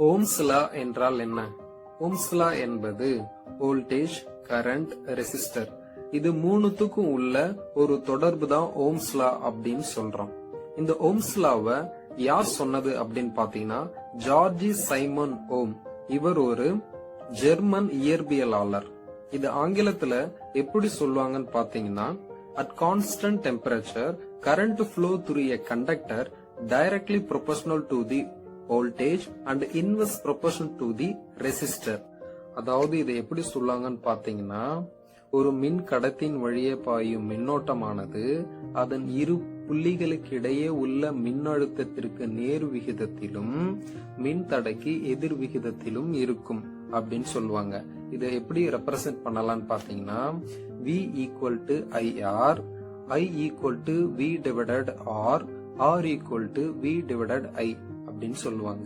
Ohm's law என்றால் என்ன? Ohm's law என்பது வோல்டேஜ், கரண்ட், ரெசிஸ்டர் இது மூணுத்துக்கும் உள்ள ஒரு தொடர்பு தான் ஓம்ஸ் லா அப்படின்னு சொல்றோம். இந்த ஓம்ஸ் லாவை யார் சொன்னது அப்படின்னு பாத்தீங்கன்னா ஜார்ஜ் சைமன் ஓம். இவர் ஒரு ஜெர்மன் இயற்பியலாளர். இது ஆங்கிலத்துல எப்படி சொல்லுவாங்கன்னு பாத்தீங்கன்னா, at constant temperature current flow through a conductor directly proportional to the voltage and inverse proportional to the resistor. அதாவது இதை எப்படி சொல்லாங்கன்னு பாத்தீங்கன்னா, ஒரு மின் கடத்தின் வழியே பாயும் மின்னோட்டமானது அதன் இரு புள்ளிகளுக்கு இடையே உள்ள மின்னழுத்தத்திற்கு நேர் விகிதத்திலும் மின் தடைக்கு எதிர் விகிதத்திலும் இருக்கும் அப்படின்னு சொல்லுவாங்க. இதை எப்படி ரெப்ரசென்ட் பண்ணலாம்னு பாத்தீங்கன்னா, V equal to IR, I equal to V divided R, R equal to V divided I அப்படின்னு சொல்லுவாங்க.